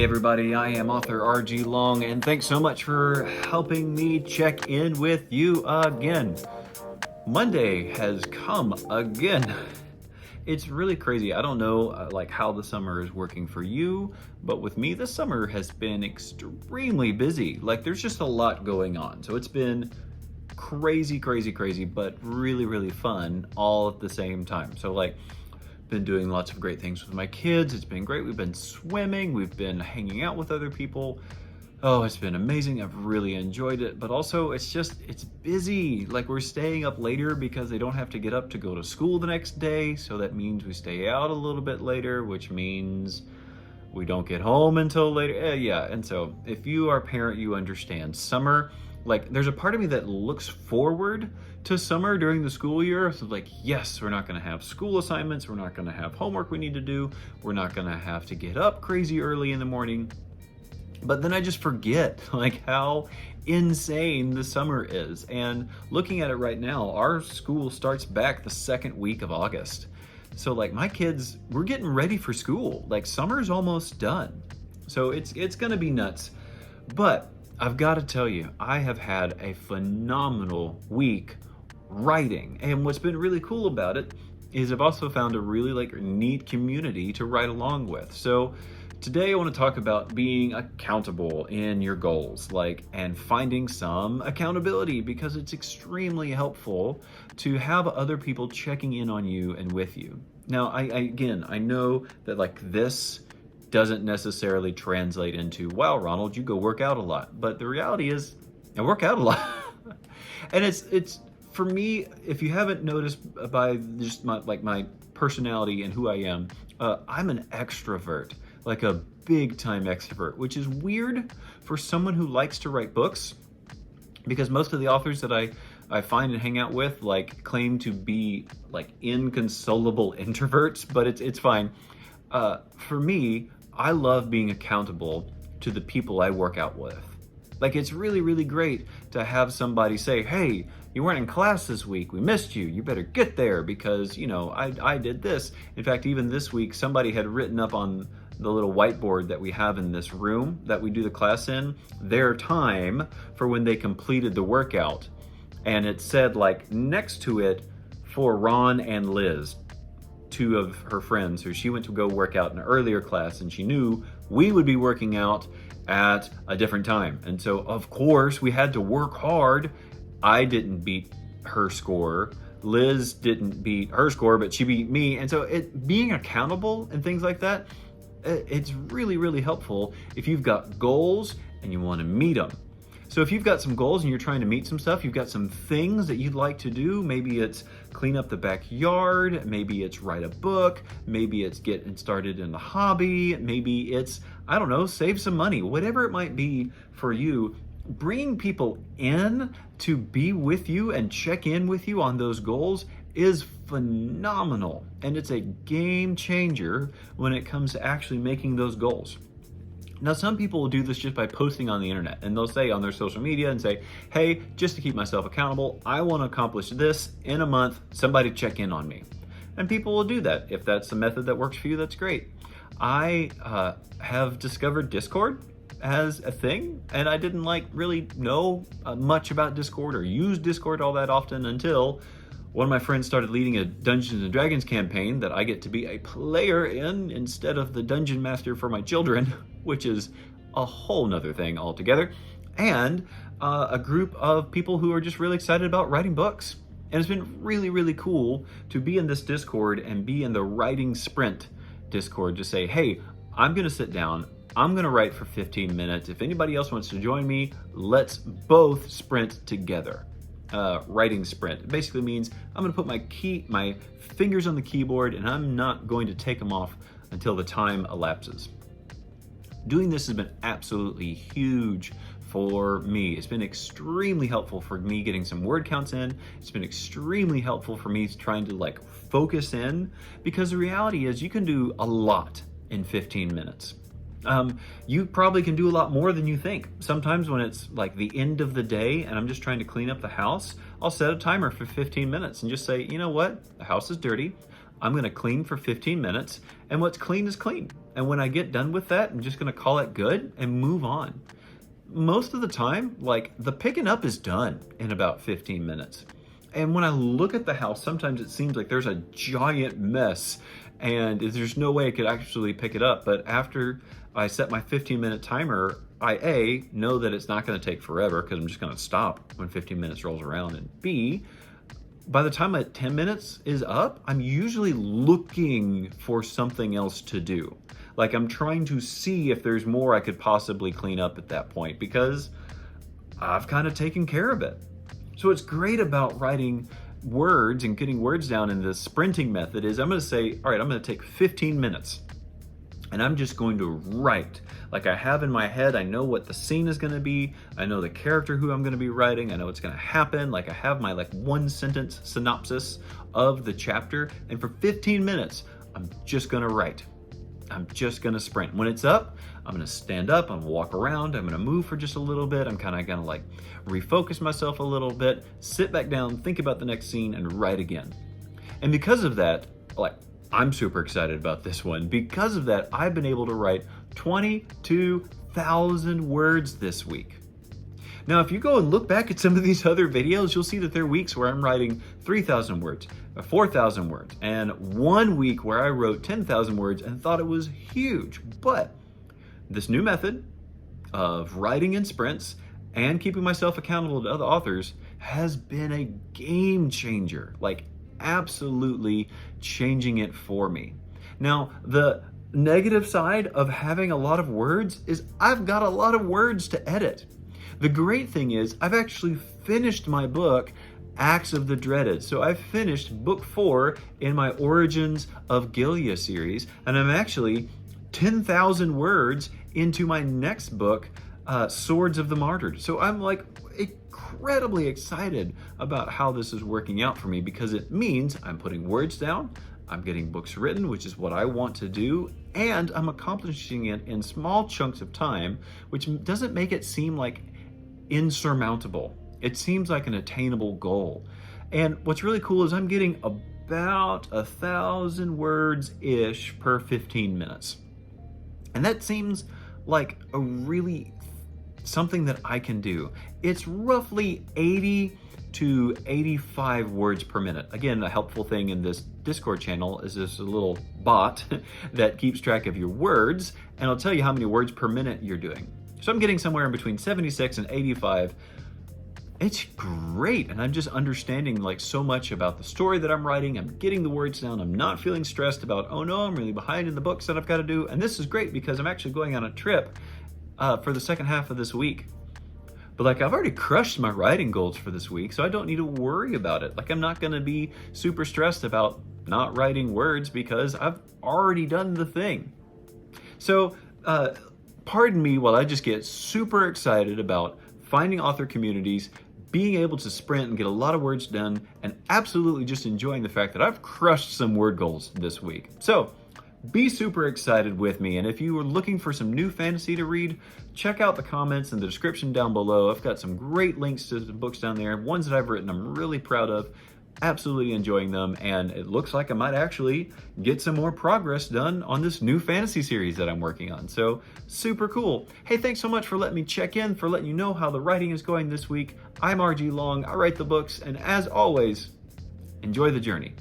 Hey everybody, I am author RG Long, and thanks so much for helping me check in with you again. Monday has come again. It's really crazy. I don't know like how the summer is working for you, but with me, this summer has been extremely busy. Like there's just a lot going on. So it's been crazy, but really, really fun all at the same time. So like, been doing lots of great things with my kids. It's been great. We've been swimming. We've been hanging out with other people. Oh, it's been amazing. I've really enjoyed it. But also it's busy. Like we're staying up later because they don't have to get up to go to school the next day. So that means we stay out a little bit later, which means we don't get home until later. Yeah. And so if you are a parent, you understand summer. Like there's a part of me that looks forward to summer during the school year. So like, yes, we're not gonna have school assignments. We're not gonna have homework we need to do. We're not gonna have to get up crazy early in the morning. But then I just forget like how insane the summer is. And looking at it right now, our school starts back the second week of August. So like my kids, we're getting ready for school. Like summer's almost done. So it's gonna be nuts. But I've got to tell you, I have had a phenomenal week writing. And what's been really cool about it is I've also found a really neat community to write along with. So today I want to talk about being accountable in your goals, and finding some accountability, because it's extremely helpful to have other people checking in on you and with you. Now, I know that this doesn't necessarily translate into, wow, Ronald, you go work out a lot. But the reality is I work out a lot. And it's for me, if you haven't noticed by just my personality and who I am, I'm an extrovert, like a big time extrovert, which is weird for someone who likes to write books, because most of the authors that I find and hang out with claim to be inconsolable introverts, but it's fine. For me, I love being accountable to the people I work out with. It's really great to have somebody say, hey, you weren't in class this week. We missed you. You better get there because, I did this. In fact, even this week, somebody had written up on the little whiteboard that we have in this room that we do the class in, their time for when they completed the workout. And it said next to it, for Ron and Liz, two of her friends who she went to go work out in an earlier class, and she knew we would be working out at a different time. And so of course we had to work hard. I didn't beat her score. Liz didn't beat her score, but she beat me. And so being accountable and things like that, it's really helpful if you've got goals and you want to meet them. So if you've got some goals and you're trying to meet some stuff, you've got some things that you'd like to do. Maybe it's clean up the backyard. Maybe it's write a book. Maybe it's getting started in a hobby. Maybe it's, I don't know, save some money. Whatever it might be for you, bringing people in to be with you and check in with you on those goals is phenomenal. And it's a game changer when it comes to actually making those goals. Now, some people will do this just by posting on the internet, and they'll say on their social media and say, hey, just to keep myself accountable, I want to accomplish this in a month, somebody check in on me. And people will do that. If that's the method that works for you, that's great. I have discovered Discord as a thing, and I didn't really know much about Discord or use Discord all that often until one of my friends started leading a Dungeons and Dragons campaign that I get to be a player in instead of the dungeon master for my children, which is a whole nother thing altogether. And a group of people who are just really excited about writing books. And it's been really cool to be in this Discord and be in the writing sprint Discord to say, hey, I'm gonna sit down, I'm gonna write for 15 minutes. If anybody else wants to join me, let's both sprint together. Writing sprint. It basically means I'm going to put my fingers on the keyboard, and I'm not going to take them off until the time elapses. Doing this has been absolutely huge for me. It's been extremely helpful for me getting some word counts in. It's been extremely helpful for me trying to focus in, because the reality is you can do a lot in 15 minutes. You probably can do a lot more than you think. Sometimes when it's the end of the day and I'm just trying to clean up the house, I'll set a timer for 15 minutes and just say, you know what? The house is dirty. I'm gonna clean for 15 minutes, and what's clean is clean. And when I get done with that, I'm just gonna call it good and move on. Most of the time, like, the picking up is done in about 15 minutes. And when I look at the house, sometimes it seems like there's a giant mess and there's no way I could actually pick it up. But after I set my 15-minute timer, I A, know that it's not gonna take forever because I'm just gonna stop when 15 minutes rolls around, and B, by the time my 10 minutes is up, I'm usually looking for something else to do. Like, I'm trying to see if there's more I could possibly clean up at that point because I've kind of taken care of it. So what's great about writing words and getting words down in the sprinting method is I'm gonna say, all right, I'm gonna take 15 minutes and I'm just going to write. Like I have in my head, I know what the scene is gonna be, I know the character who I'm gonna be writing, I know what's gonna happen, like I have my one sentence synopsis of the chapter, and for 15 minutes, I'm just gonna write. I'm just gonna sprint. When it's up, I'm gonna stand up, I'm gonna walk around, I'm gonna move for just a little bit, I'm kinda gonna like refocus myself a little bit, sit back down, think about the next scene, and write again. And because of that, like, I'm super excited about this one. Because of that, I've been able to write 22,000 words this week. Now, if you go and look back at some of these other videos, you'll see that there are weeks where I'm writing 3,000 words, 4,000 words, and one week where I wrote 10,000 words and thought it was huge. But this new method of writing in sprints and keeping myself accountable to other authors has been a game changer, like absolutely changing it for me. Now, the negative side of having a lot of words is I've got a lot of words to edit. The great thing is I've actually finished my book, Acts of the Dreaded. So I've finished book 4 in my Origins of Gilead series, and I'm actually 10,000 words into my next book, Swords of the Martyred. So I'm like incredibly excited about how this is working out for me because it means I'm putting words down, I'm getting books written, which is what I want to do, and I'm accomplishing it in small chunks of time, which doesn't make it seem like insurmountable. It seems like an attainable goal. And what's really cool is I'm getting about 1,000 words-ish per 15 minutes. And that seems like a really something that I can do. It's roughly 80 to 85 words per minute. Again, a helpful thing in this Discord channel is this little bot that keeps track of your words, and it'll tell you how many words per minute you're doing. So I'm getting somewhere in between 76 and 85. It's great, and I'm just understanding like so much about the story that I'm writing. I'm getting the words down. I'm not feeling stressed about, oh no, I'm really behind in the books that I've got to do. And this is great because I'm actually going on a trip for the second half of this week. But like I've already crushed my writing goals for this week, so I don't need to worry about it. Like I'm not gonna be super stressed about not writing words because I've already done the thing. So pardon me while I just get super excited about finding author communities, being able to sprint and get a lot of words done, and absolutely just enjoying the fact that I've crushed some word goals this week. So be super excited with me, and if you are looking for some new fantasy to read, check out the comments and the description down below. I've got some great links to the books down there, ones that I've written I'm really proud of, absolutely enjoying them, and it looks like I might actually get some more progress done on this new fantasy series that I'm working on. So super cool. Hey, thanks so much for letting me check in, for letting you know how the writing is going this week. I'm RG Long, I write the books, and as always, enjoy the journey.